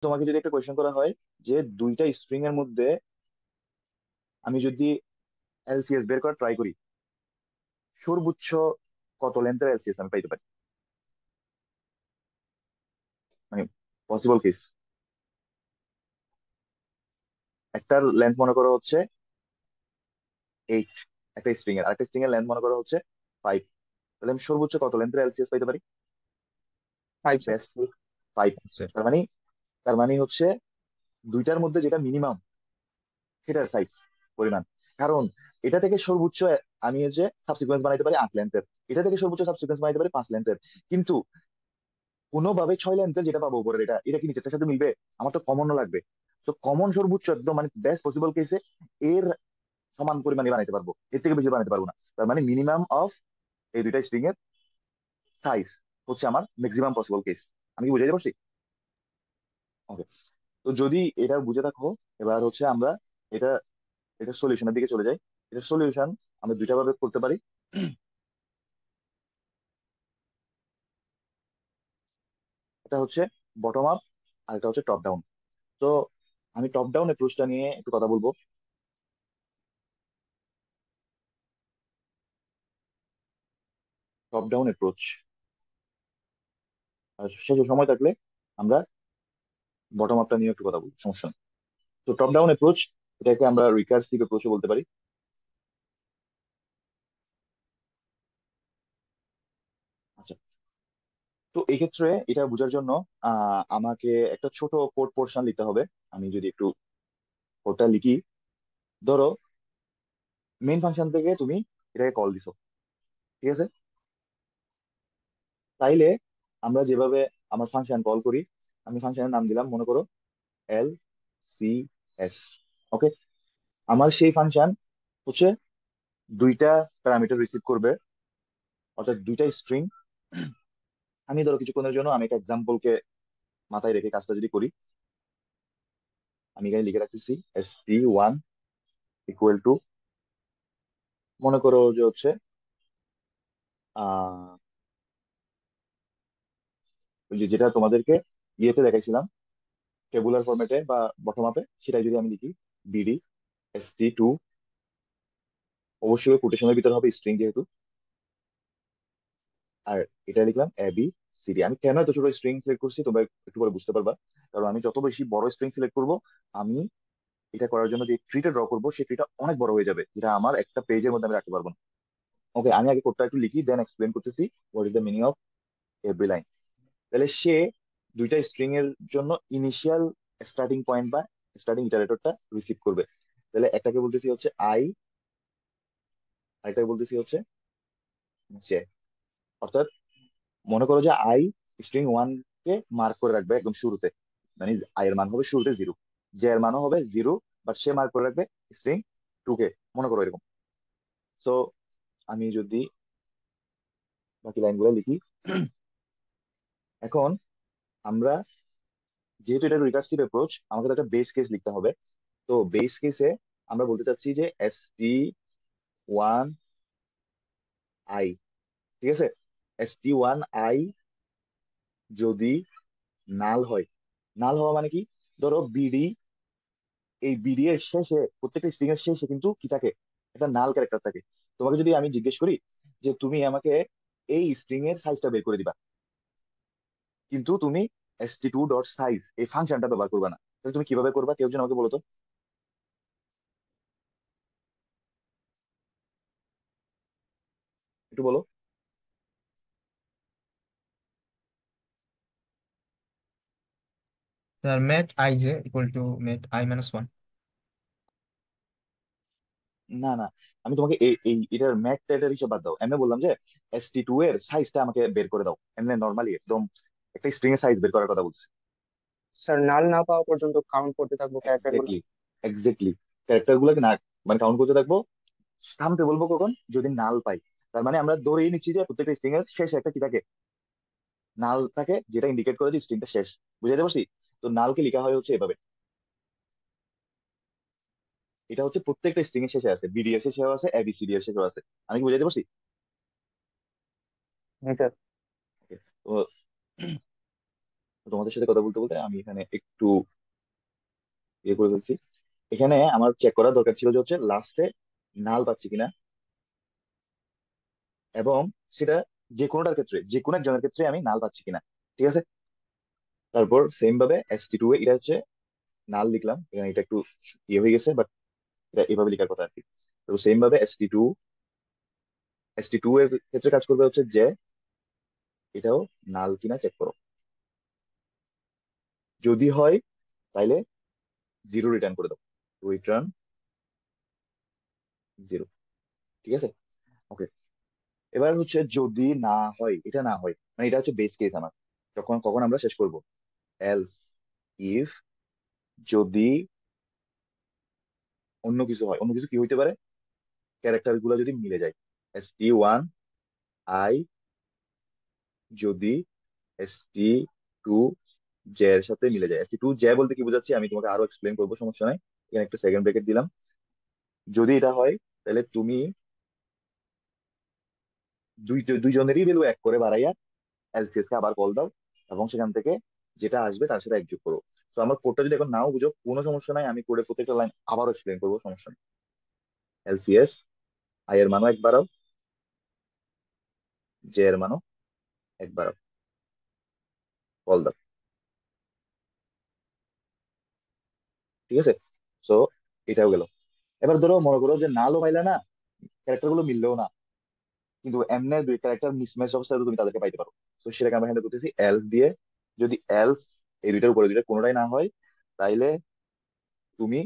তোমাকে যদি একটা কোয়েশ্চেন করা হয় যে দুইটা স্ট্রিং এর মধ্যে আমি যদি এলসিএস বের করার ট্রাই করি, সর্বোচ্চ কত লেন্থের এলসিএস আমি পাইতে পারি? মানে পসিবল কেস, একটার লেন্থ মনে করো হচ্ছে 8, একটা স্ট্রিং এর, আরেকটা স্ট্রিং এর লেন্থ মনে করো হচ্ছে 5, তাহলে আমি সর্বোচ্চ কত লেন্থের এলসিএস পাইতে পারি? 5 স্যার। বেস্ট 5। স্যার তার মানে, তার মানে হচ্ছে দুইটার মধ্যে যেটা মিনিমাম সেটার সাইজ, পরিমাণ। কারণ এটা থেকে সর্বোচ্চ আমি হচ্ছে সাবসিকুয়েন্স বানাইতে পারি 8 লেন্থের, এটা থেকে সর্বোচ্চ সাবসিকুয়েন্স বানাইতে পারি 5 লেন্থের, কিন্তু কোনোভাবে 6 লেন্থের যেটা পাবো উপরের, এটা এটা কি নিচেরটার সাথে মিলবে? আমার তো কমনও লাগবে। তো কমন সর্বোচ্চ একদম মানে বেস্ট পসিবল কেসে এর সমান পরিমাণে বানাইতে পারবো, এর থেকে বেশি বানাইতে পারবো না। তার মানে মিনিমাম অফ এই দুইটা স্ট্রিং এর সাইজ হচ্ছে আমার ম্যাক্সিমাম পসিবল কেস। আমি কি বুঝাইতে পারছি? ওকে। তো যদি এটা বুঝে থাকো, এবার হচ্ছে আমরা এটা, এটা সলিউশনের দিকে চলে যাই। এটা সলিউশন আমরা দুইটা ভাবে করতে পারি। এটা হচ্ছে বটম আপ, আর এটা হচ্ছে টপ ডাউন। তো আমি টপ ডাউন অ্যাপ্রোচটা নিয়ে একটু কথা বলবো। টপ ডাউন অ্যাপ্রোচ, আর শেষে সময় থাকলে আমরা বটম আপটা নিয়ে একটু কথা বলবো, সমস্যা নেই। তো টপ ডাউন অ্যাপ্রোচ, এটাকে আমরা রিকার্সিভ অ্যাপ্রোচও বলতে পারি। আচ্ছা, তো এই ক্ষেত্রে এটা বোঝার জন্য আমাকে একটা ছোট কোড পোর্শন লিখতে হবে। আমি যদি একটু কোডটা লিখি, ধরো মেইন ফাংশন থেকে তুমি এটাকে কল দিছো, ঠিক আছে? তাইলে আমরা যেভাবে আমার ফাংশন কল করি, আমি ফাংশনের নাম দিলাম মনে করো এল সি এস। ওকে, আমার সেই ফাংশন হচ্ছে দুইটা প্যারামিটার রিসিভ করবে, অর্থাৎ দুইটা স্ট্রিং। আমি ধরো কিছুক্ষণের জন্য আমি একটা এক্সাম্পলকে মাথায় রেখে কাজটা যদি করি, আমি এখানে লিখে রাখতেছি st1 ইকুয়াল টু, মনে করো যে হচ্ছে আহ ওই যে যেটা তোমাদেরকে ইয়েতে দেখাইছিলাম টেবুলার ফরম্যাটে বা বটম আপে, সেটাই যদি আমি লিখি বিডি st2, অবশ্যই কোটেশনের ভিতরে হবে স্ট্রিং যেহেতু, আর এটা লিখলাম এ বি সি ডি। আমি কেন এত ছোট স্ট্রিং সিলেক্ট করছি তোমরা একটু পরে বুঝতে পারবা। কারণ আমি যত বেশি বড় স্ট্রিং সিলেক্ট করব, আমি এটা করার জন্য যে ট্রিটা ড্র করবো সেই ট্রিটা অনেক বড় হয়ে যাবে, যেটা আমার একটা পেজের মধ্যে আমি রাখতে পারবো না। ওকে, আমি আগে কোডটা একটু লিখি, দেন এক্সপ্লেন করতেছি what is the meaning of every line. তাহলে সে দুইটা স্ট্রিং এর জন্য ইনিশিয়াল স্টার্টিং পয়েন্ট বা স্টার্টিং ইটারেটরটা রিসিভ করবে। তাহলে একটাকে বলতেছি হচ্ছে আই, আরেকটাকে বলতেছি হচ্ছে জে। অর্থাৎ মনে করো যে আই স্ট্রিং 1 কে মার্ক করে রাখবে একদম শুরুতে, মানে আই এর মান হবে শুরুতে 0, জে এর মানও হবে 0, বাট সে মার্ক করে রাখবে স্ট্রিং 2 কে, মনে করো এরকম। তো আমি যদি বাকি লাইনগুলো লিখি, এখন আমরা যেহেতু এটা রিকার্সিভ অ্যাপ্রোচ, আমাকে তো একটা বেস কেস লিখতে হবে। তো বেস কেসে আমরা বলতে চাচ্ছি যে st1 i, ঠিক আছে? st1 i যদি নাল হয়, নাল হওয়া মানে কি, ধরো বিডি, এই বিডি এর শেষে প্রত্যেকটা স্ট্রিং এর শেষে কিন্তু কি থাকে, একটা নাল ক্যারেক্টার থাকে। তোমাকে যদি আমি জিজ্ঞেস করি যে তুমি আমাকে এই স্ট্রিং এর সাইজটা বের করে দিবা, কিন্তু তুমি st2 ডট সাইজ এই ফাংশনটা ব্যবহার করবে না, তাহলে তুমি কিভাবে করবা? কেউ যেন আমাকে বলো তো, একটু বলো। Sir mat I J equal to mat I minus one. না না, আমি তোমাকে এই এই এটার ম্যাথ টাইটার হিসেবে বাদ দাও, এমনি বললাম যে st2 এর সাইজটা আমাকে বের করে দাও, এমনি নর্মালি একদম একটা স্ট্রিং এর সাইজ বের করার কথা বলছি। স্যার নাল না পাওয়া পর্যন্ত কাউন্ট করতে থাকবো ক্যারেক্টার গুলো। এক্স্যাক্টলি, এক্স্যাক্টলি, ক্যারেক্টার গুলোকে না মানে কাউন্ট করতে থাকবো। থামতে বলবো কখন? যদি নাল পাই। তার মানে আমরা ধরেই নিচ্ছি যে প্রত্যেকটা স্ট্রিং এর শেষে একটা কি থাকে, নাল থাকে, যেটা ইন্ডিকেট করে যে স্ট্রিংটা শেষ। বুঝাতে পারছি? তো নালকে লেখা হয় হচ্ছে এভাবে, এটা হচ্ছে প্রত্যেকটা স্ট্রিং এর শেষে আছে, বিডি এর শেষেও আছে, এবিসিডি এর শেষেও আছে। আমি কি বুঝাতে পারছি? হ্যাঁ স্যার। Okay, তো তোমাদের সাথে কথা বলতে বলতে আমি এখানে একটু ইয়ে করে ফেলছি। এখানে আমার চেক করা দরকার ছিল যে হচ্ছে লাস্টে নাল পাচ্ছি কিনা, এবং সেটা যে কোনোটার ক্ষেত্রে, যে কোনো একজনের ক্ষেত্রে আমি নাল পাচ্ছি কিনা। ঠিক আছে। তারপর সেম ভাবে ST2 এ এটা হচ্ছে নাল লিখলাম এখানে, এটা একটু ইয়ে হয়ে গেছে, বাট এটা এভাবে লেখার কথা আর কি। তো সেম ভাবে ST2 এর ক্ষেত্রে কাজ করবে হচ্ছে যে এটাও নাল কিনা চেক করো। যদি হয় তাইলে জিরো রিটার্ন করে দাও, রিটার্ন জিরো। ঠিক আছে। ওকে। এবার হচ্ছে যদি না হয়, এটা না হয়, মানে এটা হচ্ছে বেস কেস আমার, তখন কখন আমরা শেষ করব, এলস ইফ, যদি অন্য কিছু হয়। অন্য কিছু কি হইতে পারে, ক্যারেক্টার গুলো যদি মিলে যায়, ST1 I যদি ST2 জে এর সাথে মিলে যায়। ST2 জে বলতে কি বোঝাচ্ছি আমি তোমাকে আরো এক্সপ্লেন করবো, সমস্যা নাই। এখানে একটা সেকেন্ড ব্রেকেট দিলাম। যদি এটা হয় তাহলে তুমি দুইজনেরই ভ্যালু এক করে বাড়াইয়া LCS কে আবার কল দাও, এবং সেখান থেকে যেটা আসবে তার সাথে একযোগ করো। তো আমার কোডটা যদি এখন নাও বুঝো কোনো সমস্যা নাই, আমি কোডের প্রত্যেকটা লাইন আবার এক্সপ্লেন করবো, সমস্যা নেই। LCS I এর মানও এক বাড়াও, জে এর মানও এক বাড়াও, কল দাও। ঠিক আছে। তো এটাও গেল। এবার ধরো মনে করো যে নালও পাইলে না, ক্যারেক্টার গুলো মিললেও না, কিন্তু এমনি দুই ক্যারেক্টার মিসম্যাচ অবস্থায় তুমি তাদেরকে পাইতে পারো। তো সেটাকে আমরা হ্যান্ডেল করতেছি এলস দিয়ে। যদি এলস এই দুইটার উপরে দুইটা কোনোটাই না হয়, তাইলে তুমি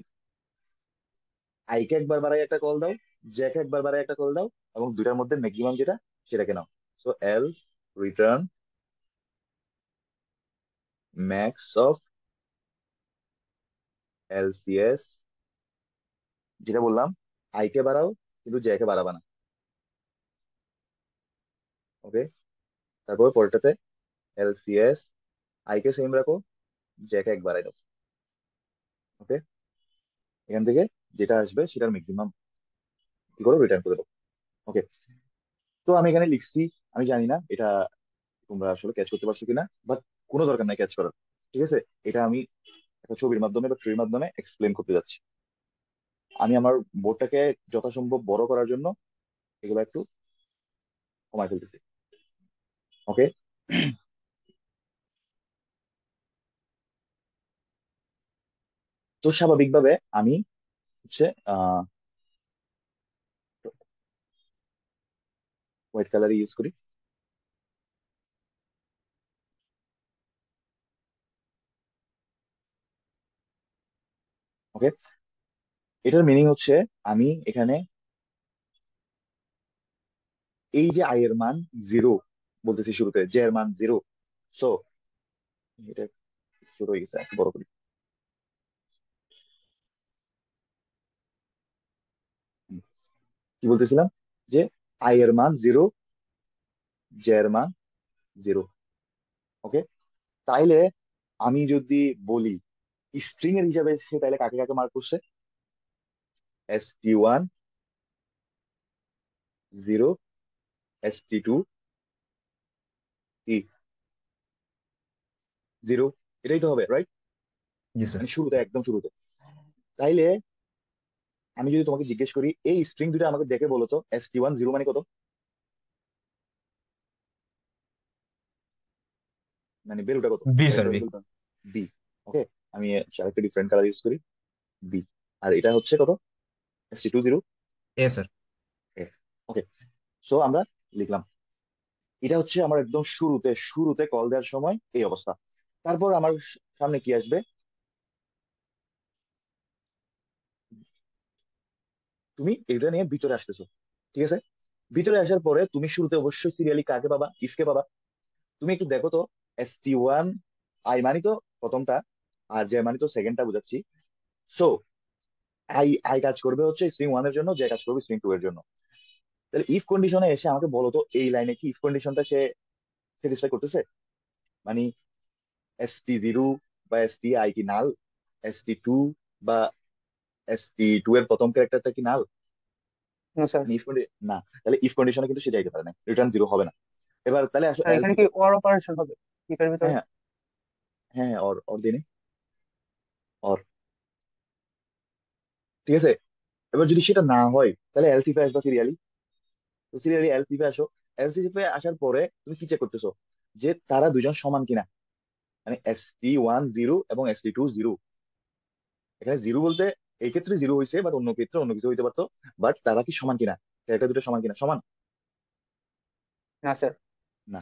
আইকে একবার বাড়াই একটা কল দাও, জ্যাকে একবার বাড়াই একটা কল দাও, এবং দুইটার মধ্যে ম্যাক্সিমাম যেটা সেটাকে নাও। So else return max of LCS, যেটা বললাম, আইকে বাড়াও কিন্তু জ্যাকে বাড়াবা না। ওকে। তারপর পরেরটাতে LCS আইকে সেম রাখো, জ্যাকে এক বাড়াই দাও। ওকে। এখান থেকে যেটা আসবে সেটার ম্যাক্সিমাম কি করো, রিটার্ন করে দাও। ওকে। তো আমি এখানে লিখছি, আমি জানি না এটা তোমরা আসলে ক্যাচ করতে পারছো কিনা, বাট কোনো দরকার নাই ক্যাচ করার। ঠিক আছে। এটা আমি একটা ছবির মাধ্যমে বা ট্রির মাধ্যমে এক্সপ্লেন করতে যাচ্ছি। আমি আমার বোর্ডটাকে যথাসম্ভব বড় করার জন্য এগুলো একটু কমায় ফেলতেছি। ওকে। তো স্বাভাবিকভাবে আমি হচ্ছে হোয়াইট কালার ইউজ করি। ওকে। এটার মিনিং হচ্ছে আমি এখানে এই যে আই এর মান জিরো বলতেছি, শুরুতে জে এর মান জিরো। সো এটা ছোট হয়ে গেছে, একটু বড় করি। হুম, কি বলতেছিলাম, যে আই এর মান জিরো, জে এর মান জিরো। ওকে। তাইলে আমি যদি বলি স্ট্রিং এর হিসাবে সে তাইলে কাকে কাকে মার্ক করছে, ST1 জিরো, ST2 কি জিরো। এটাই তো হবে, রাইট? জি স্যার। মানে শুরুতে, একদম শুরুতে। তাইলে আমি যদি তোমাকে জিজ্ঞেস করি এই স্ট্রিং দুটো আমাকে দেখে বলো তো, ST1 জিরো মানে কত, মানে বেরোটা কত, বি স্যার, ক্যারেক্টার বি। ভ্যালুটা বি। ওকে। আমি আরেকটা ডিফারেন্ট কালার ইউজ করি, বি। আর এটা হচ্ছে কত, ST2 জিরো। এ স্যার। ওকে। সো আমরা লিখলাম, এটা হচ্ছে আমার একদম শুরুতে শুরুতে কল দেওয়ার সময় এই অবস্থা। তারপর আমার সামনে কি আসবে, তুমি এটা নিয়ে ভিতরে আসতেছো। ঠিক আছে। ভিতরে আসার পরে তুমি শুরুতে অবশ্যই সিরিয়ালি কাকে পাবা, ইফকে পাবা। তুমি একটু দেখো তো, ST1 আই মানি তো প্রথমটা, আর যে মানি তো সেকেন্ডটা বুঝাচ্ছি। সো আই আই কাজ করবে হচ্ছে স্ট্রিং ওয়ান এর জন্য, যে কাজ করবে স্ট্রিং টু এর জন্য। তাহলে ইফ কন্ডিশনে এসে আমাকে বলো তো এই লাইনে কি ইফ কন্ডিশনটা সে স্যাটিসফাই করতেছে, মানে ST0 বা STI কি নাল, ST2 বা ST2 এর প্রথম ক্যারেক্টারটা কি নাল, না স্যার। মানে ইফ না। তাহলে ইফ কন্ডিশনে কিন্তু সে যাইতে পারে না, রিটার্ন জিরো হবে না। এবার তাহলে আসো স্যার এলস এখানে কি দিকে। ওর অপারেশন হবে ইফের ভিতরে? হ্যাঁ, হ্যাঁ হ্যাঁ, অর অর দিনে, অর। ঠিক আছে, এবার যদি সেটা না হয় তাহলে এলসিফে আসবা সিরিয়ালি। তো সিরিয়ালি এলসিফে আসো। এলসিফে আসার পরে তুমি কি চেক করতেছো, যে তারা দুজন সমান কিনা। মানে ST1 0 এবং ST2 0। এখানে জিরো বলতে এই ক্ষেত্রে জিরো হয়েছে, বাট অন্য ক্ষেত্রে অন্য কিছু হইতে পারতো। বাট তারা কি সমান কিনা, ক্যারেক্টার দুটো সমান কিনা, সমান না স্যার। না।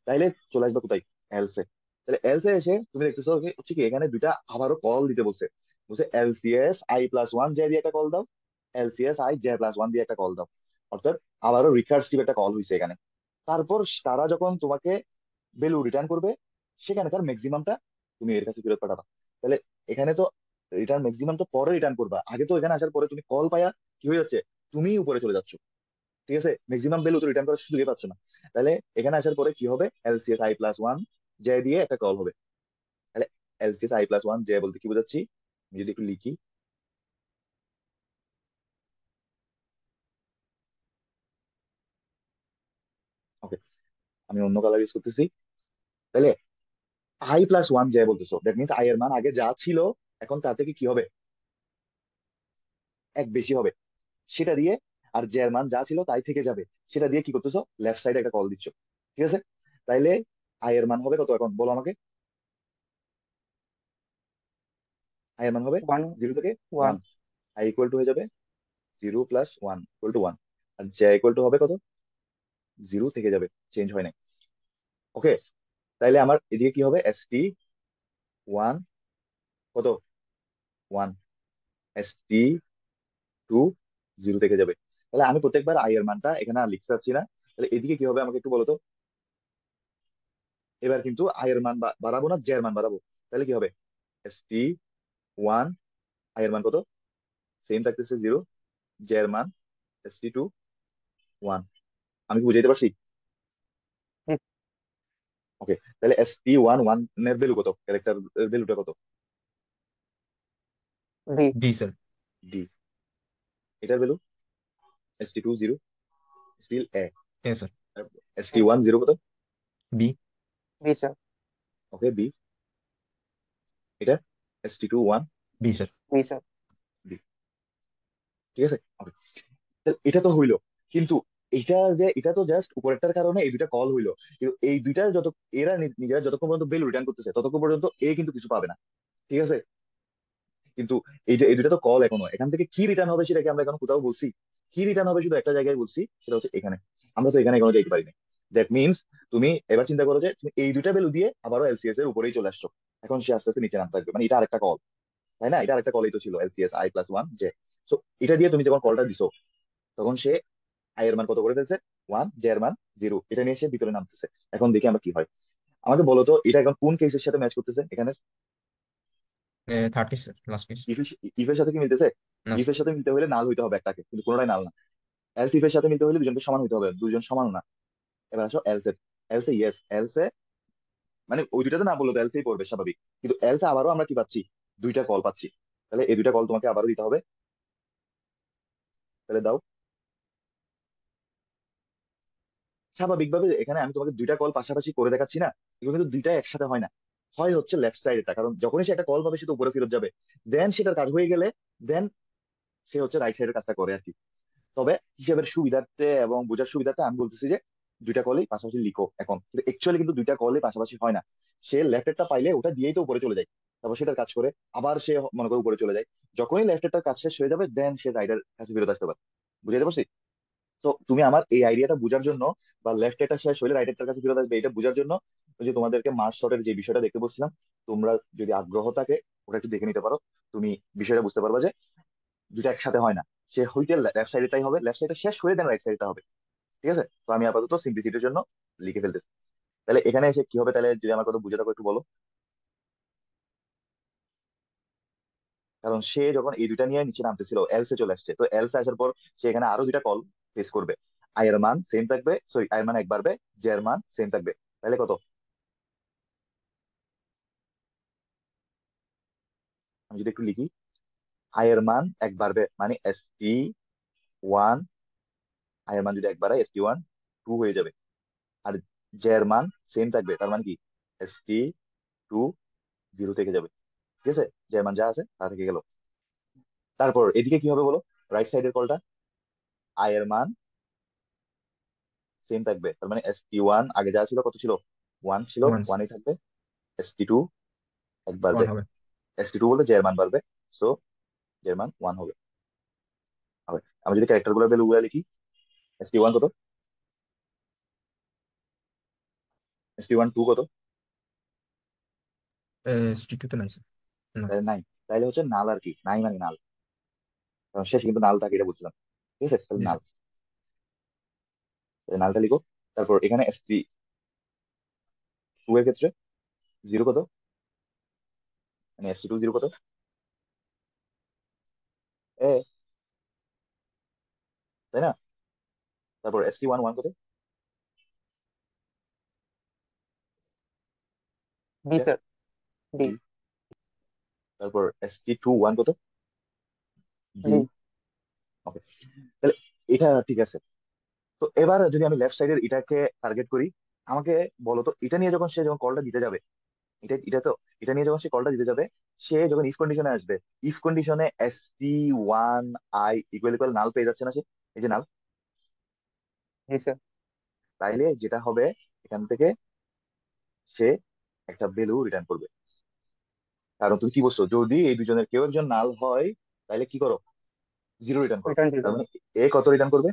তাইলে চলে আসবে কোথায়, এলসে। তাহলে এলসে এসে তুমি দেখতেছো হচ্ছে কি এখানে দুইটা আবারও কল দিতে বলছে। বলছে LCS I+1 জে দিয়ে একটা কল দাও, LCS I J+1 দিয়ে একটা কল দাও। অর্থাৎ আবারও রিকার্সিভ একটা কল হয়েছে এখানে। তারপর তারা যখন তোমাকে ভ্যালু রিটার্ন করবে, সেখানকার ম্যাক্সিমামটা তুমি এর কাছে ফেরত পাঠাবা। তাহলে এখানে তো রিটার্ন ম্যাক্সিমাম তো পরে রিটার্ন করবা, আগে তো এখানে আসার পরে তুমি কল পায়া কি হয়ে যাচ্ছে, তুমি উপরে চলে যাচ্ছ। ঠিক আছে, ম্যাক্সিমাম ভ্যালু তো রিটার্ন করার সুযোগই পাচ্ছ না। তাহলে এখানে আসার পরে কি হবে, LCS I+1 জে দিয়ে একটা কল হবে। তাহলে LCS I+1 জে বলতে কি বোঝাচ্ছি, আমি যদি একটু লিখি। ওকে, আমি অন্য কালার ইউজ করতেছি। তাহলে I+1 জে বলতেছো, দ্যাট মিনস আই এর মান আগে যা ছিল এখন তার থেকে কি হবে, এক বেশি হবে। সেটা দিয়ে, আর জে এর মান যা ছিল তাই থেকে যাবে, সেটা দিয়ে কি করতেছো, লেফট সাইডে একটা কল দিচ্ছ। ঠিক আছে, তাইলে আই এর মান হবে কত এখন বলো আমাকে। আই এর মান হবে ওয়ান। 0 থেকে 1। ওয়ান। আই ইকুয়াল টু হয়ে যাবে 0+1 = 1। আর জে ইকুয়াল টু হবে কত, 0 থেকে যাবে, চেঞ্জ হয় নাই। ওকে, তাইলে আমার এদিকে কি হবে, ST1 কত, 1, ST2 0 থেকে যাবে। তাহলে আমি প্রত্যেকবার আই এর মানটা এখানে আর লিখতে পারছি না। তাহলে এদিকে কি হবে আমাকে একটু বলো তো। এবার কিন্তু আই এর মান বাড়াবো না, জে এর মান বাড়াবো। তাহলে কি হবে, ST1 আই এর মান কত, সেম থাকতেছে 0, জে এর মান ST2 1। আমি কি বুঝাইতে পারছি? ওকে, তাহলে ST1 এর ভ্যালু কত, ক্যারেক্টার ভ্যালুটা কত, বি। D sir. ডি। এটার value ST2 0, still A. A sir. ST1 0 কত, B. B sir. Okay B. এটা ST2 1, B sir. B sir. B. ঠিক আছে, ওকে। এটা তো হইলো, কিন্তু এটা যে এটা তো জাস্ট উপরেরটার কারণে এই দুইটা কল হইলো। কিন্তু এই দুইটা যত, এরা নিজেরা যতক্ষণ পর্যন্ত বেল রিটার্ন করতেছে ততক্ষণ পর্যন্ত এ কিন্তু কিছু পাবে না। ঠিক আছে, কিন্তু এই দুইটা তো কল, এখনো এখান থেকে কি রিটার্ন হবে সেটাকে আমরা এখন কোথাও বলছি। কি রিটার্ন হবে শুধু একটা জায়গায় বলছি, সেটা হচ্ছে এখানে। আমরা তো এখানে এখনো যাইতে পারিনি। দ্যাট মিনস তুমি এবার চিন্তা করো যে তুমি এই দুইটা ভ্যালু দিয়ে আবারও LCS এর উপরেই চলে আসছো। এখন সে আস্তে আস্তে নিচে নামতে থাকবে, মানে এটা আরেকটা কল, তাই না? এটা আরেকটা কলই তো ছিল LCS I+1 যে। সো এটা দিয়ে তুমি যখন কলটা দিছো, তখন সে আই এর মান কত করে ফেলছে, 1, জে এর মান 0, এটা নিয়ে সে ভিতরে নামতেছে। এখন দেখি আমরা কি হয়। আমাকে বলো তো এটা এখন কোন কেসের সাথে ম্যাচ করতেছে এখানে। 30 স্যার, লাস্ট পিস। ইফের সাথে কি মিলতেছে? না স্যার। ইফের সাথে মিলতে হলে নাল হইতে হবে একটাকে, কিন্তু কোনোটাই নাল না। এলস ইফের সাথে মিলতে হলে দুজনকে সমান হইতে হবে, দুজন সমান না। এবার আসো এলসে। এলসে ইয়েস, এলসে মানে ওই দুইটাতে না বললো তো এলসেই পড়বে স্বাভাবিক। কিন্তু এলসে আবারও আমরা কি পাচ্ছি, দুইটা কল পাচ্ছি। তাহলে এই দুইটা কল তোমাকে আবারও দিতে হবে। তাহলে দাও। স্বাভাবিকভাবে এখানে আমি তোমাকে দুইটা কল পাশাপাশি করে দেখাচ্ছি না, এগুলো কিন্তু দুইটা একসাথে হয় না। হয় হচ্ছে লেফট সাইডেটা, কারণ যখনই সে একটা কল পাবে সে তো উপরে ফেরত যাবে। দেন সেটার কাজ হয়ে গেলে দেন সে হচ্ছে রাইট সাইডের কাজটা করে আর কি। তবে হিসেবের সুবিধার্থে এবং বোঝার সুবিধার্থে আমি বলতেছি যে দুইটা কলই পাশাপাশি লিখো এখন, কিন্তু অ্যাকচুয়ালি কিন্তু দুইটা কলই পাশাপাশি হয় না। সে লেফটেরটা পাইলে ওটা দিয়েই তো উপরে চলে যায়, তারপর সেটার কাজ করে আবার সে মনে করে উপরে চলে যায়। যখনই লেফটেরটার কাজ শেষ হয়ে যাবে দেন সে রাইটের কাছে ফেরত আসতে পারে। বুঝাতে পারছি? তো তুমি আমার এই আইডিয়াটা বোঝার জন্য, বা লেফট এটা শেষ হলে রাইট এর কাছে ফেরত আসবে এটা বোঝার জন্য, ওই যে তোমাদেরকে মার্চ শর্টের যে বিষয়টা দেখতে বলছিলাম, তোমরা যদি আগ্রহ থাকে ওটা একটু দেখে নিতে পারো। তুমি বিষয়টা বুঝতে পারবা যে দুটো একসাথে হয় না। সে হইতে লেফট সাইডেটাই হবে, লেফট সাইডটা শেষ হয়ে দেন রাইট সাইডটা হবে। ঠিক আছে, তো আমি আপাতত সিম্পলিসিটির জন্য লিখে ফেলতেছি। তাহলে এখানে এসে কি হবে, তাহলে যদি আমার কথা বুঝে থাকো একটু বলো। কারণ সে যখন এই দুইটা নিয়ে নিচে নামতেছিল এলসে চলে আসছে, তো এলসে আসার পর সে এখানে আরো দুইটা কল ফেস করবে। আই এর মান সেম থাকবে, সরি আই এর মান এক বাড়বে, জে এর মান সেম থাকবে। তাহলে কত, আমি যদি একটু লিখি, আই এর মান এক বাড়বে মানে ST1, আই এর মান যদি এক বাড়ায় ST1 2 হয়ে যাবে। আর জে এর মান সেম থাকবে, তার মানে কি ST2 জিরো থেকে যাবে। ঠিক আছে, যে মান যা আছে তা থেকে গেল। তারপর এদিকে কি হবে বলো, রাইট সাইডের কলটা, আই এর মান সেম থাকবে, তার মানে ST1 আগে যা ছিল কত ছিল, ওয়ান ছিল, ওয়ান। ওয়ানই থাকবে। ST2 এক বাড়বে, ওয়ান হবে। ST2 বলতে জের মান বাড়বে, সো জের মান ওয়ান হবে। হবে। আমি যদি ক্যারেক্টার গুলো ভ্যালু গুলা লিখি, ST1 কত, ST1 টু কত, স্ট্রিক্ট তো নাই স্যার। না। তাহলে নাই। তাহলে হচ্ছে নাল আর কি, নাই মানে নাল, কারণ শেষে কিন্তু নাল থাকে এটা বুঝলাম। ঠিক আছে, তাহলে জি নাল, স্যার। তাহলে নালটা লিখো। তারপর এখানে ST2 এর ক্ষেত্রে জিরো কত, মানে ST2 জিরো কত, এ, তাই না? তারপর ST1 ওয়ান কত, ডি এটা স্যার। ডি। ডি। তারপর ST2 ওয়ান কত, ডি। ডি। ওকে, তাহলে এটা ঠিক আছে। তো এবার যদি আমি লেফট সাইডের এটাকে টার্গেট করি, আমাকে বলো তো, এটা নিয়ে যখন সে যখন কলটা দিতে যাবে, এটা তো, এটা নিয়ে যখন সে কলটা দিতে যাবে, সে যখন ইফ কন্ডিশনে আসবে, ইফ কন্ডিশনে ST1 I ইকুয়াল ইকুয়াল নাল পেয়ে যাচ্ছে না সে, এই যে নাল। জি স্যার। তাইলে যেটা হবে, এখান থেকে সে একটা ভ্যালু রিটার্ন করবে। কারণ তুমি কি বলছো, যদি এই দুজনের কেউ একজন নাল হয়, তাহলে কি করো, জিরো রিটার্ন করো। Return zero. তার মানে এ কত রিটার্ন করবে,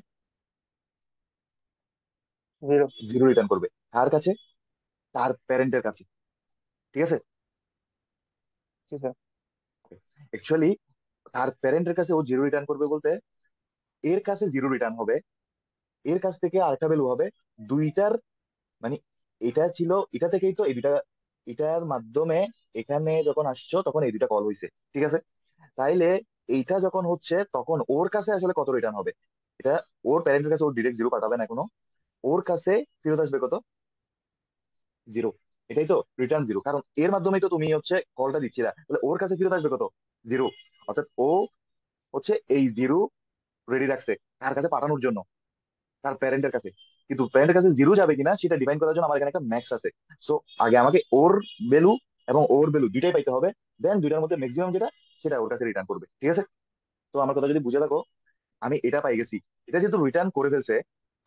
জিরো। জিরো রিটার্ন করবে। কার কাছে, তার প্যারেন্টের কাছে। ঠিক আছে, জি স্যার। অ্যাকচুয়ালি তার প্যারেন্টের কাছে ও জিরো রিটার্ন করবে বলতে, এর কাছে জিরো রিটার্ন হবে, এর কাছ থেকে আরেকটা ভ্যালু হবে, দুইটার মানে, এটা ছিল, এটা থেকেই তো এই দুইটা, এটার মাধ্যমে এখানে যখন আসছো তখন এই দুইটা কল হয়েছে। ঠিক আছে, তাইলে এইটা যখন হচ্ছে তখন ওর কাছে আসলে কত রিটার্ন হবে, এটা ওর প্যারেন্টের কাছে ওর ডিরেক্ট জিরো পাঠাবে না এখনো, ওর কাছে ফেরত আসবে কত, জিরো। এটাই তো রিটার্ন জিরো, কারণ এর মাধ্যমেই তো তুমি হচ্ছে কলটা দিচ্ছিলা, তাহলে ওর কাছে ফেরত আসবে কত, জিরো। অর্থাৎ ও হচ্ছে এই জিরো রেডি রাখছে তার কাছে পাঠানোর জন্য, তার প্যারেন্টের কাছে। কিন্তু প্যারেন্টের কাছে জিরো যাবে কিনা সেটা ডিফাইন করার জন্য আমার এখানে একটা ম্যাক্স আছে। সো আগে আমাকে ওর ভ্যালু এবং ওর ভ্যালু দুইটাই পাইতে হবে, দেন দুইটার মধ্যে ম্যাক্সিমাম যেটা, সেটা ওর কাছে রিটার্ন করবে। ঠিক আছে, তো আমার কথা যদি বুঝে থাকো, আমি এটা পাই গেছি, এটা যেহেতু রিটার্ন করে ফেলছে,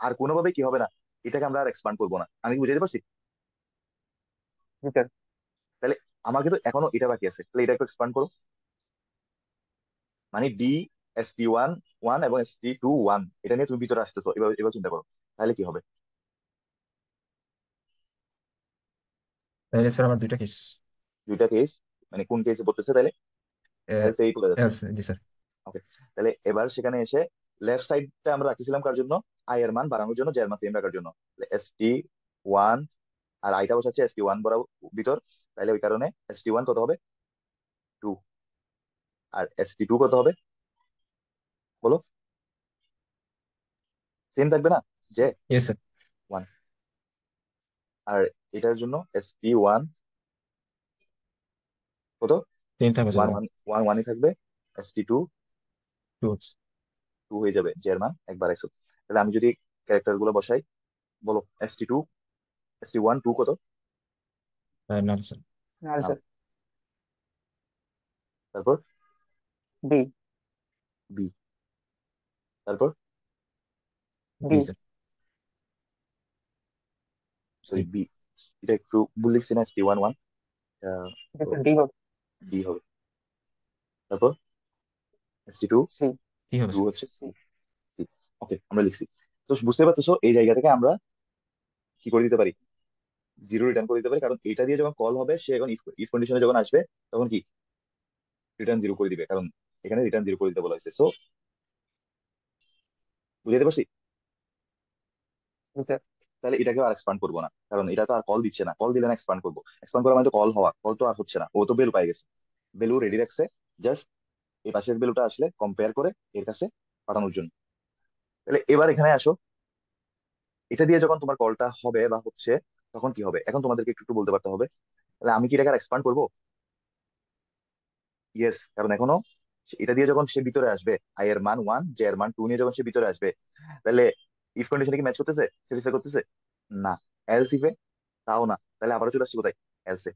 আর কোনোভাবে কি হবে না, এটাকে আমরা আর এক্সপান্ড করবো না। আমি কি বুঝাতে পারছি? জি স্যার। তাহলে আমার কিন্তু এখনো এটা বাকি আছে, তাহলে এটা একটু এক্সপান্ড করো। মানে ST1 ওয়ান এবং ST2 ওয়ান, এটা নিয়ে তুমি ভিতরে আসতেছো, এবার এবার চিন্তা করো, তাহলে কি হবে। তাহলে স্যার আমার দুইটা কেস। দুইটা কেস, মানে কোন কেসে পড়তেছে তাহলে, এলস এই পড়ে যাচ্ছে। এলস। জি স্যার। ওকে, তাহলে এবার সেখানে এসে লেফট সাইডটা আমরা রাখতেছিলাম কার জন্য, আই এর মান বাড়ানোর জন্য, জের মান সেম রাখার জন্য। ST1 আর আইটা বসাচ্ছে ST1 বরাবর ভিতর, তাহলে ওই কারণে ST1 কত হবে, টু। আর ST2 কত হবে বলো, সেম থাকবে না, যে ইয়েস স্যার। ওয়ান। আর এটার জন্য ST1 কত, তিন থাকবে sir, one one. One one ওয়ানই থাকবে, ST2 টু। টু হয়ে যাবে, জের মান একবার একশো। তাহলে আমি যদি ক্যারেক্টার গুলো বসাই, বলো ST2, ST1 টু কত, না স্যার। না নাল। স্যার। তারপর বি। বি, তারপর B. B sir. C. Sorry B, এটা একটু ভুল লিখছি না, ST1 ওয়ান, তো এটা ডি হবে। ডি হবে। তারপর ST2 সি। সি হবে টু স্যার। হচ্ছে সি, সি। ওকে, আমরা লিখছি। তো বুঝতে পারতেছো এই জায়গা থেকে আমরা কি করে দিতে পারি, জিরো রিটার্ন করে দিতে পারি, কারণ এটা দিয়ে যখন কল হবে সে এখন ইফ কন্ডিশনে যখন আসবে, তখন কি রিটার্ন জিরো করে দিবে, কারণ এখানে রিটার্ন জিরো করে দিতে বলা হয়েছে। সো বুঝাতে পারছি? জি স্যার। তাহলে এটাকে আর এক্সপান্ড করবো না, কারণ এটা তো আর কল দিচ্ছে না, কল দিলে না এক্সপান্ড করবো, এক্সপান্ড করা মানে তো কল হওয়া, কল তো আর হচ্ছে না, ও তো বেল পাই গেছে, বেলু রেডি রাখছে, জাস্ট এই পাশের বেলুটা আসলে কম্পেয়ার করে এর কাছে পাঠানোর জন্য। তাহলে এবার এখানে আসো, এটা দিয়ে যখন তোমার কলটা হবে বা হচ্ছে, তখন কি হবে এখন তোমাদেরকে একটু একটু বলতে পারতে হবে। তাহলে আমি কি এটাকে এক্সপান্ড করবো? ইয়েস, কারণ এখনো এটা দিয়ে যখন সে ভিতরে আসবে, আই এর মান ওয়ান, জে এর মান টু নিয়ে যখন সে ভিতরে আসবে, তাহলে ইফ কন্ডিশনে কি ম্যাচ করতেছে, স্যাটিসফাই করতেছে না, এলস ইফে তাও না, তাহলে আবারও চলে আসছি কোথায়, এলসে।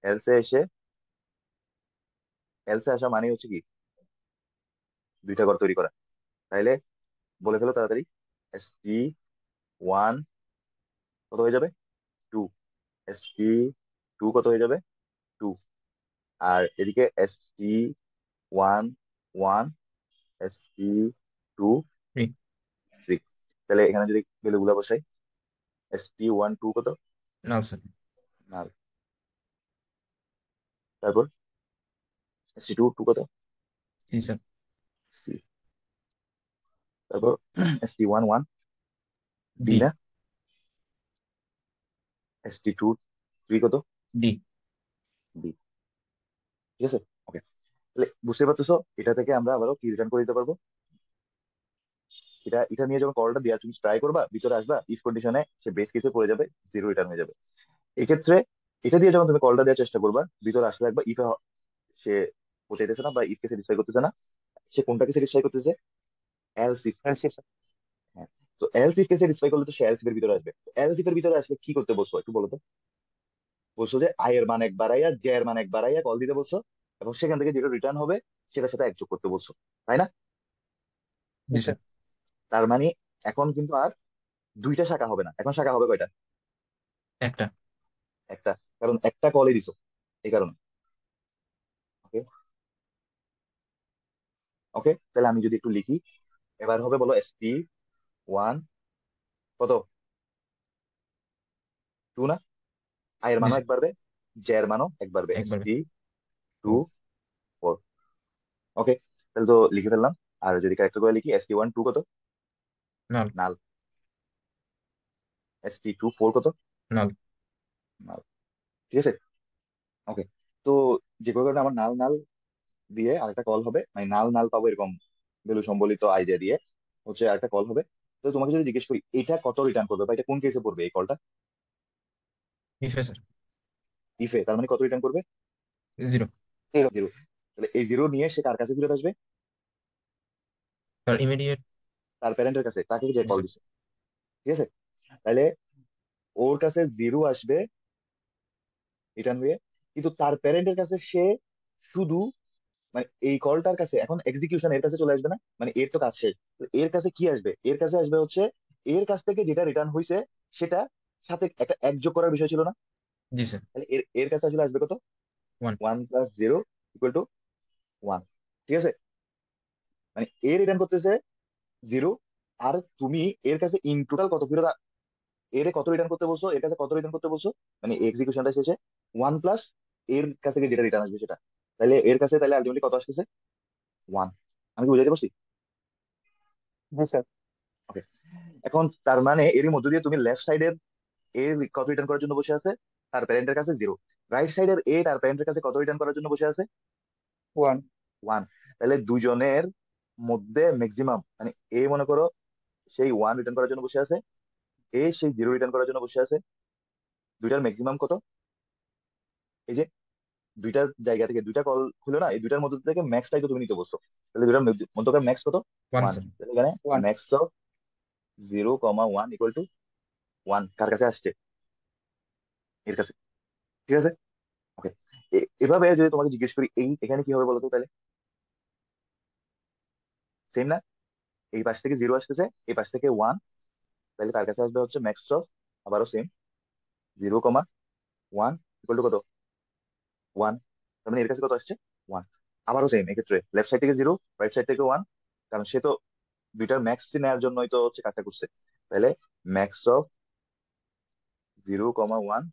এলসে এসে এলসে আসা মানে হচ্ছে কি দুইটা ঘর তৈরি করা। তাইলে বলে ফেলো তাড়াতাড়ি। ST1 কত হয়ে যাবে? 2। ST2 কত হয়ে যাবে? 2। আর এদিকে ST1 1, ST2 3। 3। তাহলে এখানে যদি ভ্যালু গুলা বসাই, ST1 2 কত? Null sir. নাল। তারপর ST2 2 কত? C sir. সি। তারপর ST1 1 বি বি। না? ST2 3 কত? ডি। বি। ঠিক আছে, ওকে। তাহলে বুঝতে পারতেছো এটা থেকে আমরা আবারও কি রিটার্ন করে দিতে পারবো? এটা এটা নিয়ে যখন কলটা দেওয়া তুমি ট্রাই করবা, ভিতরে আসবা, ইফ কন্ডিশনে সে বেস কেসে পড়ে যাবে, জিরো রিটার্ন হয়ে যাবে। এক্ষেত্রে এটা দিয়ে যখন তুমি কলটা দেওয়ার চেষ্টা করবা, ভিতরে আসলে একবার ইফে সে পৌঁছাইতেছে না বা ইফ কে স্যাটিসফাই করতেছে না, সে কোনটাকে স্যাটিসফাই করতেছে? Else if K. LC sir. হ্যাঁ। তো এলস ইফ কে স্যাটিসফাই করলে তো সে এলস ইফ এর ভিতরে আসবে। এলস ইফ এর ভিতরে আসলে কি করতে বলছো একটু বলো তো? বলছো যে আই এর মান এক বাড়াইয়া, জে এর মান এক বাড়াইয়া কল দিতে বলছো, এবং সেখান থেকে যেটা রিটার্ন হবে সেটার সাথে এক যোগ করতে বলছো, তাই না? জি জি স্যার। স্যার। তার মানে এখন কিন্তু আর দুইটা শাখা হবে না, এখন শাখা হবে কয়টা? একটা। একটা। কারণ একটা কলই দিছো, এই কারণে। ওকে। ওকে, তাহলে আমি যদি একটু লিখি, এবার হবে বলো ST1 কত? 2 না? আই এর জি মানও স্যার। এক বাড়বে, জে এর মানও এক বাড়বে, একবার। ST2 4। ওকে, তাহলে তো লিখে ফেললাম। আর যদি ক্যারেক্টার করে লিখি, ST1 2 কত? নাল। নাল। ST2 4 কত? নাল। নাল। ঠিক আছে, ওকে। তো যে কোনো কারণে আমার নাল নাল দিয়ে আরেকটা কল হবে, মানে নাল নাল পাবো এরকম ভ্যালু সম্বলিত আইডিয়া দিয়ে হচ্ছে আরেকটা কল হবে। তো তোমাকে যদি জিজ্ঞেস করি এটা কত রিটার্ন করবে বা এটা কোন কেসে পড়বে এই কলটা? ইফে স্যার। ইফে, তার মানে কত রিটার্ন করবে? 0। জিরো। 0। তাহলে এই জিরো নিয়ে সে কার কাছে ফেরত আসবে? তার ইমিডিয়েট। তার প্যারেন্টের কাছে, তাকে যে জি কল স্যার। দিছে। ঠিক আছে, তাহলে ওর কাছে জিরো আসবে রিটার্ন হয়ে, কিন্তু তার প্যারেন্টের কাছে সে শুধু, মানে এই কলটার কাছে এখন এক্সিকিউশন এর কাছে চলে আসবে না, মানে এর তো কাজ শেষ। তো এর কাছে কি আসবে? এর কাছে আসবে হচ্ছে এর কাছ থেকে যেটা রিটার্ন হয়েছে সেটা সাথে একটা এক যোগ করার বিষয় ছিল না? জি স্যার। তাহলে এর এর কাছে আসলে আসবে কত? 1। 1 + 0 = 1। ঠিক আছে, মানে এ রিটার্ন করতেছে 0। আর তুমি এর কাছে ইন টোটাল কত ফেরত এর কত রিটার্ন করতে বলছো, এর কাছে কত রিটার্ন করতে বলছো, মানে এক্সিকিউশনটা শেষে 1 + এর কাছ থেকে যেটা রিটার্ন আসবে সেটা। তাহলে এর কাছে তাহলে আলটিমেটলি কত আসতেছে? 1। আমি কি বুঝাইতে পারছি? জি স্যার। ওকে। এখন তার মানে এরই মধ্য দিয়ে তুমি লেফট সাইডের এ কত রিটার্ন করার জন্য বসে আছে? তার প্যারেন্টের কাছে 0। রাইট সাইডের এ তার প্যারেন্টের কাছে কত রিটার্ন করার জন্য বসে আছে? ওয়ান। 1। তাহলে দুজনের মধ্যে ম্যাক্সিমাম, মানে এ মনে করো সেই 1 রিটার্ন করার জন্য বসে আছে, এ সেই 0 রিটার্ন করার জন্য বসে আছে। দুইটার ম্যাক্সিমাম কত? এই যে দুইটার জায়গা থেকে দুইটা কল হলো না, এই দুইটার মধ্যে থেকে ম্যাক্সটাই তো তুমি নিতে বসছো। তাহলে দুইটার মধ্যকার ম্যাক্স কত? 1 1। স্যার। তাহলে এখানে ওয়ান। ম্যাক্স অফ 0, 1 = 1 কার কাছে আসছে? এর কাছে। ঠিক আছে, ওকে। এভাবে যদি তোমাকে জিজ্ঞেস করি এই এখানে কি হবে বলো তো তাহলে? সেম না? এই পাশ থেকে 0 আসতেছে, এই পাশ থেকে 1, তাহলে তার কাছে আসবে হচ্ছে ম্যাক্স অফ, আবারও সেম, 0, 1 = কত? 1। তার মানে এর কাছে কত আসছে? 1। আবারও সেম, এক্ষেত্রে লেফট সাইড থেকে 0, রাইট সাইড থেকে 1, কারণ সে তো দুইটার ম্যাক্স নেওয়ার জন্যই তো হচ্ছে কাজটা করছে। তাহলে ম্যাক্স অফ 0, 1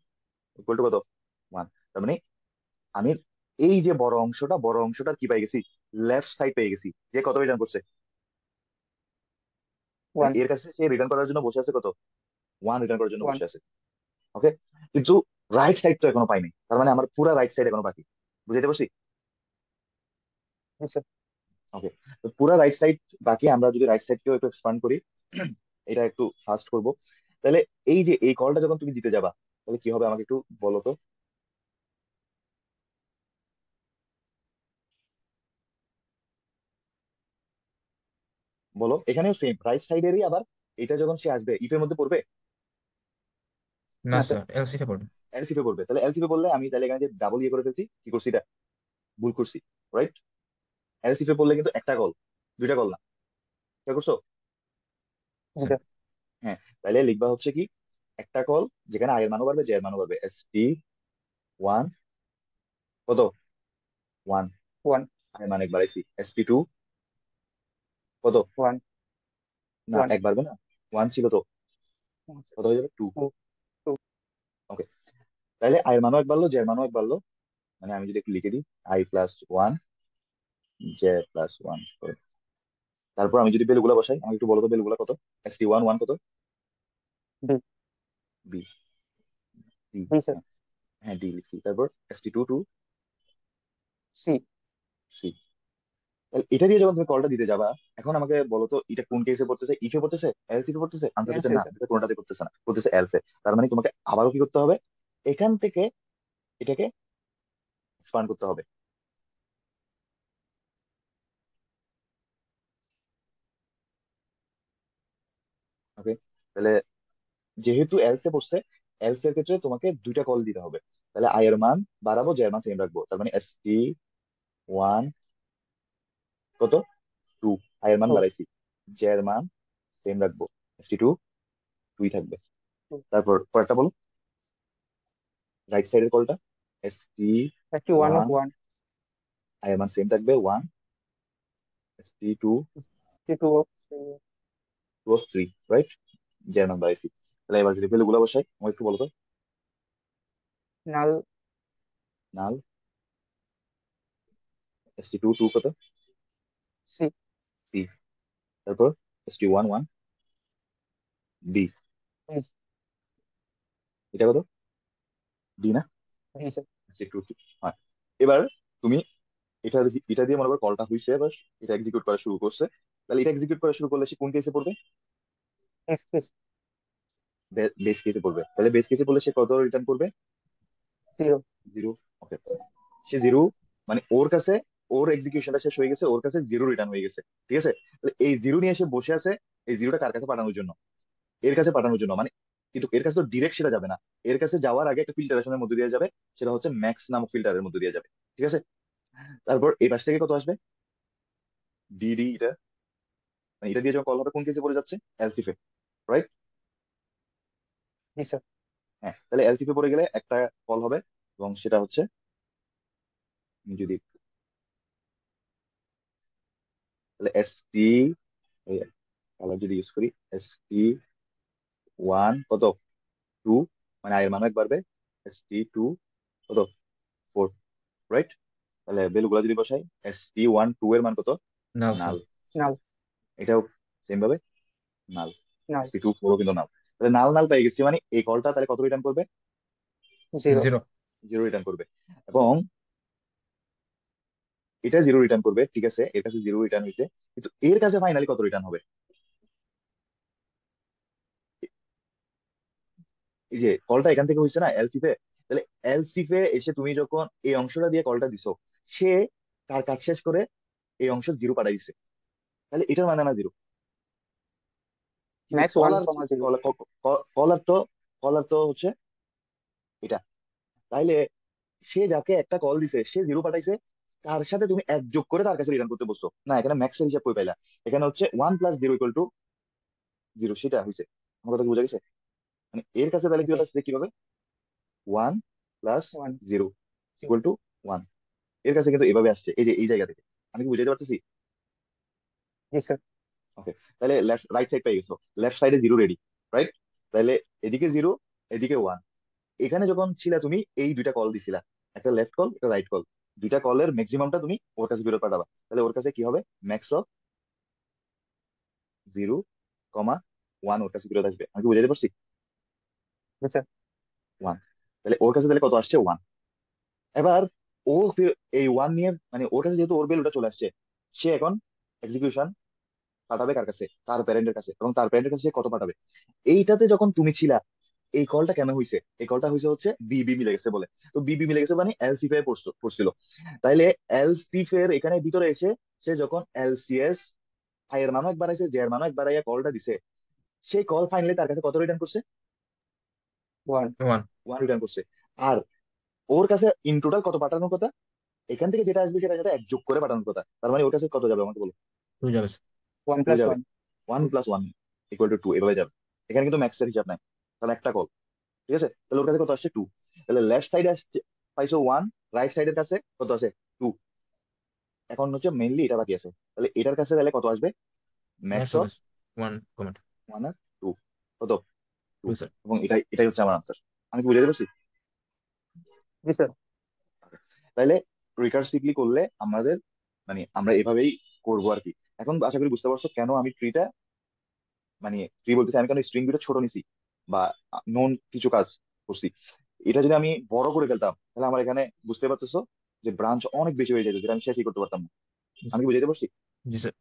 কত? 1। তার মানে আমি এই যে বড় অংশটা কি পাই গেছি? লেফট সাইড পেয়ে গেছি, যে কত রিটার্ন করছে। মানে ওয়ান। এর কাছে সে রিটার্ন করার জন্য বসে আছে কত? 1 রিটার্ন করার জন্য ওয়ান। বসে আছে। ওকে, কিন্তু রাইট সাইড তো এখনো পাইনি, তার মানে আমার পুরা রাইট সাইড এখনো বাকি। বুঝাইতে পারছি? জি স্যার। ওকে, তো পুরা রাইট সাইড বাকি। আমরা যদি রাইট সাইডকেও একটু এক্সপান্ড করি, এটা একটু ফাস্ট করব। তাহলে এই যে এই কলটা যখন তুমি দিতে যাবা, তাহলে কি হবে আমাকে একটু বলো তো? বলো, এখানেও সেম রাইট সাইডেরই, আবার এটা যখন সে আসবে ইফের মধ্যে পড়বে। না না স্যার স্যার। এলসিটা পড়বে। এলসিফে পড়বে। তাহলে এলসিফে বললে আমি তাহলে এখানে যে ডাবল ইয়ে করে ফেলছি, কি করছি এটা, ভুল করছি, রাইট? এলসিফে বললে কিন্তু একটা কল, দুইটা কল না, খেয়াল করছো? জি স্যার স্যার। হ্যাঁ, তাহলে লিখবা হচ্ছে কি, একটা কল যেখানে আই এর মানও বাড়বে জে এর মানও বাড়বে, ST1 কত, 1, 1 আই এর মান এক বাড়াইছি, ST2 কত, 1 না 1 এক বাড়বে না, 1 ছিল তো, কত হয়ে যাবে, 2। 2 2 ওকে, তাহলে আই এর মানও এক বাড়লো, জে এর মানও এক বাড়লো, মানে আমি যদি একটু লিখে দিই, I+1 J+1, তারপর আমি যদি ভ্যালুগুলো বসাই, আমি একটু বলো তো ভ্যালুগুলো কত, ST1 1 কত, B B, D, B sir. হ্যাঁ ডি লিখছি, তারপর ST2 2, সি সি। তাহলে এটা দিয়ে যখন তুমি কলটা দিতে যাবা, এখন আমাকে বলো তো এটা কোন কেসে পড়তেছে, ইফে পড়তেছে, এলস ইফে পড়তেছে? আনসার এল হচ্ছে সি না, স্যার। এটা কোনটাতে করতেছে না, করতেছে এলসে। তার মানে তোমাকে আবারও কি করতে হবে, এখান থেকে এটাকে এক্সপান্ড করতে হবে। ওকে, তাহলে যেহেতু এলসে পড়ছে, এলস এর ক্ষেত্রে তোমাকে দুইটা কল দিতে হবে। তাহলে আই এর মান বাড়াবো, জে এর মান সেম রাখবো, তার মানে ST1 কত, 2, আই এর মান 2 বাড়াইছি, জে এর মান সেম রাখবো, ST2 2 থাকবে। 2 তারপর পরেরটা বলো, রাইট সাইডের কলটা, ST1 ST1, 1 আই এর মান সেম থাকবে 1, ST2 ST2 close 3, right? J এর মান বাড়াইছি। তাহলে এবার যদি ভ্যালু গুলো বসাই, আমার একটু বলো তো, নাল নাল ST2 2 কত, সি সি, তারপর ST1 1, ডি, এটা কত, ডি না, ডি স্যার। ST2 2, হ্যাঁ। এবার তুমি এটা এটা দিয়ে মনে করো কলটা হইছে, এবার এটা এক্সিকিউট করা শুরু করছে। তাহলে এটা এক্সিকিউট করা শুরু করলে সে কোন কেসে পড়বে, এক্স কেস বেস কেসে পড়বে। তাহলে বেস কেসে পড়লে সে কত রিটার্ন করবে, 0 জিরো। ওকে, সে জিরো, মানে ওর কাছে, ওর এক্সিকিউশনটা শেষ হয়ে গেছে, ওর কাছে জিরো রিটার্ন হয়ে গেছে, ঠিক আছে? তাহলে এই জিরো নিয়ে সে বসে আছে, এই জিরোটা কার কাছে পাঠানোর জন্য, এর কাছে পাঠানোর জন্য, মানে কিন্তু এর কাছে তো ডিরেক্ট সেটা যাবে না, এর কাছে যাওয়ার আগে একটা ফিল্টারেশনের মধ্যে দিয়ে যাবে, সেটা হচ্ছে ম্যাক্স নামক ফিল্টারের মধ্যে দিয়ে যাবে, ঠিক আছে? তারপর এই পাশ থেকে কত আসবে, ডিডি, এটা মানে এটা দিয়ে যখন কল হবে কোন কেসে পড়ে যাচ্ছে, এলসিফে, রাইট? জি স্যার। হ্যাঁ, তাহলে এলসিফে পড়ে গেলে একটা কল হবে, এবং সেটা হচ্ছে, যদি তাহলে ST, কালার যদি ইউজ করি, ST1 কত, 2, মানে আয়ের মান এক বাড়বে, ST2 কত, 4, রাইট? তাহলে ভ্যালু গুলা যদি বসাই, ST1 2 এর মান কত, নাল নাল, স্যার। নাল এটাও সেম ভাবে নাল, নাল ST2 4 কিন্তু নাল। তাহলে নাল নাল পেয়ে গেছি, মানে এই কলটা তাহলে কত রিটার্ন করবে, 0 জিরো। জিরো রিটার্ন করবে। এবং এটা জিরো রিটার্ন করবে, ঠিক আছে, এর কাছে জিরো রিটার্ন হয়েছে, কিন্তু এর কাছে ফাইনালি কত রিটার্ন হবে, এই যে কলটা এখান থেকে হয়েছে না এলসিফে, তাহলে এলসিফে এসে তুমি যখন এই অংশটা দিয়ে কলটা দিছো, সে তার কাজ শেষ করে এই অংশ জিরো পাঠাই দিছে, তাহলে এটার মানে না জিরো, কিন্তু ম্যাক্স 1 কলার, কমা 0 কলার তো, কলার তো হচ্ছে এটা, তাইলে সে যাকে একটা কল দিছে সে জিরো পাঠাইছে, তার সাথে তুমি এক যোগ করে তার কাছে রিটার্ন করতে বসছো না, এখানে ম্যাক্সের হিসাব কই পাইলা, এখানে হচ্ছে 1+0 = 0, সেটা হয়েছে। আমার কথা কি বোঝা গেছে? মানে এর কাছে তাহলে কি জি হচ্ছে কিভাবে, 1+0 1 ইকুয়াল টু 1, এর কাছে কিন্তু এভাবে আসছে, এই যে এই জায়গা থেকে। আমি কি বুঝাইতে পারতেছি? জি স্যার। ওকে, তাহলে লেফট রাইট সাইড পেয়ে গেছো, লেফট সাইডে জিরো রেডি, রাইট? তাহলে এদিকে জিরো, এদিকে 1। এখানে যখন ছিল তুমি এই দুইটা কল দিছিলা, একটা লেফট কল একটা রাইট কল, দুইটা কলের ম্যাক্সিমামটা তুমি ওর কাছে ফেরত পাঠাবা, তাহলে ওর কাছে কি হবে, ম্যাক্স অফ 0, 1 ওর কাছে ফেরত আসবে। আমি কি বুঝাইতে পারছি? জি স্যার। 1, তাহলে ওর কাছে তাহলে কত আসছে, 1। এবার ও এই 1 নিয়ে, মানে ওর কাছে যেহেতু ওর ভ্যালুটা চলে আসছে, সে এখন এক্সিকিউশন পাঠাবে কার কাছে, তার প্যারেন্টের কাছে, এবং তার প্যারেন্টের কাছে সে কত পাঠাবে। এইটাতে যখন তুমি ছিলা, এই কলটা কেন হয়েছে, এই কলটা হয়েছে হচ্ছে বিবি মিলে গেছে বলে। তো বিবি মিলে গেছে মানে এলসিফে পড়ছিল, তাইলে এলসিফের এখানে ভিতরে এসে সে যখন এলসিএস আই এর মানও এক বাড়াইছে, জে এর মানও এক বাড়াইয়া কলটা দিছে, সেই কল ফাইনালি তার কাছে কত রিটার্ন করছে, ওয়ান। 1 ওয়ান রিটার্ন করছে। আর ওর কাছে ইন টোটাল কত পাঠানোর কথা? এখান থেকে যেটা আসবে সেটার সাথে এক যোগ করে পাঠানোর কথা। তার মানে ওর কাছে কত যাবে আমাকে বলো? 2 যাবে স্যার। ওয়ান টু প্লাস যাবে। ওয়ান। 1 + 1 = 2 এভাবে যাবে। এখানে কিন্তু ম্যাক্সের হিসাব নাই, তাহলে একটা কল। ঠিক আছে, তাহলে ওর কাছে কত আসছে? 2। তাহলে লেফট সাইডে আসছে পাইছো 1, রাইট সাইডের কাছে কত আছে? 2। এখন হচ্ছে মেইনলি এটা বাকি আছে, তাহলে এটার কাছে তাহলে কত আসবে? ম্যাক্স ম্যাক্স অফ হবে 1 কমেন্ট 1 আর 2, কত? 2। 2 স্যার। এবং এটাই হচ্ছে আমার আনসার। আমি কি বুঝাতে পারছি? জি স্যার। তাইলে রিকার্সিভলি করলে আমাদের মানে আমরা এভাবেই করবো আর কি। এখন আশা করি বুঝতে পারছো কেন আমি ট্রিটা মানে ট্রি বলতেছি, আমি কেন স্ট্রিং দুটো ছোট নিছি বা নন কিছু কাজ করছি। এটা যদি আমি বড় করে ফেলতাম তাহলে আমার এখানে বুঝতে পারতেছো যে ব্রাঞ্চ অনেক বেশি হয়ে যেত, যেটা আমি শেষই করতে পারতাম না। আমি কি বুঝাইতে পারছি? জি স্যার।